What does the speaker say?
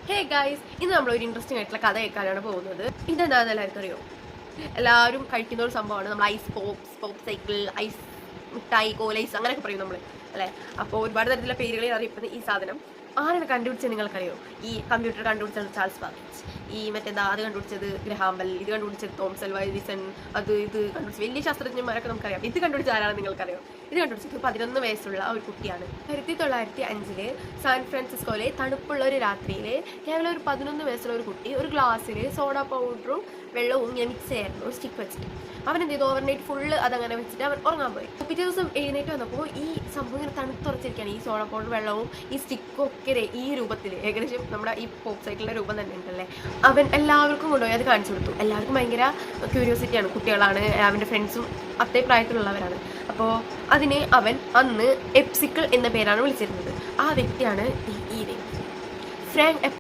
Hey guys, ഇന്ന് നമ്മളൊരു interesting ആയിട്ടുള്ള കഥ കേൾക്കാനാണ് പോകുന്നത്. ഇതെന്താണെന്ന് എല്ലാവർക്കും അറിയോ? എല്ലാവരും കഴിക്കുന്ന ഒരു സംഭവമാണ് നമ്മൾ ഐസ് പോപ്പ് സൈക്കിൾ, ഐസ് മിഠായി, കോലൈസ് അങ്ങനെയൊക്കെ പറയും നമ്മൾ, അല്ലേ? അപ്പോൾ ഒരുപാട് തരത്തിലുള്ള പേരുകളിൽ അറിയപ്പെടുന്ന ഈ സാധനം ആരാണ് കണ്ടുപിടിച്ചത് നിങ്ങൾക്കറിയോ? ഈ കമ്പ്യൂട്ടർ കണ്ടുപിടിച്ചത് ചാൾസ് ബാബേജ്, ഈ മറ്റേതാ അത് കണ്ടുപിടിച്ചത് ഗ്രഹാംബെൽ, ഇത് കണ്ടുപിടിച്ചത് തോമസ് അൽവാ എഡിസൺ, ഇത് കണ്ടുപിടിച്ചത് വലിയ ശാസ്ത്രജ്ഞന്മാരൊക്കെ നമുക്കറിയാം. ഇത് കണ്ടുപിടിച്ച ആരാണെന്ന് നിങ്ങൾക്കറിയോ? ഇത് കണ്ടുപിടിച്ചത് 11 വയസ്സുള്ള ഒരു കുട്ടിയാണ്. 1905 സാൻ ഫ്രാൻസിസ്കോയിലെ തണുപ്പുള്ള ഒരു രാത്രിയിൽ കേവലം ഒരു 11 വയസ്സുള്ള ഒരു കുട്ടി ഒരു ഗ്ലാസ്സിൽ സോഡ പൗഡറും വെള്ളവും ഇങ്ങനെ മിക്സ് ചെയ്യായിരുന്നു, ഒരു സ്റ്റിക്ക് വെച്ചിട്ട്. അവൻ എന്ത് ചെയ്തു? ഓവർനൈറ്റ് ഫുള്ള് അതങ്ങനെ വെച്ചിട്ട് അവൻ ഉറങ്ങാൻ പോയി. പിറ്റേ ദിവസം എഴുന്നേറ്റ് വന്നപ്പോൾ ഈ സംഭവം ഇങ്ങനെ തണുത്തുറച്ചിരിക്കുകയാണ്. ഈ സോഡ പൗഡർ വെള്ളവും ഈ സ്റ്റിക്കും ഒക്കെ ഈ രൂപത്തിൽ, ഏകദേശം നമ്മുടെ ഈ പോപ്പ് സൈക്കിളിൻ്റെ രൂപം തന്നെ ഉണ്ടല്ലേ. അവൻ എല്ലാവർക്കും കൊണ്ടുപോയി അത് കാണിച്ചു കൊടുത്തു. എല്ലാവർക്കും ഭയങ്കര ക്യൂരിയോസിറ്റിയാണ്. കുട്ടികളാണ്, അവൻ്റെ ഫ്രണ്ട്സും അതേ പ്രായത്തിലുള്ളവരാണ്. അപ്പോൾ അതിനെ അവൻ അന്ന് എപ്സിക്കിൾ എന്ന പേരാണ് വിളിച്ചിരുന്നത്. ആ വ്യക്തിയാണ് ഈ വ്യക്തി, ഫ്രാങ്ക്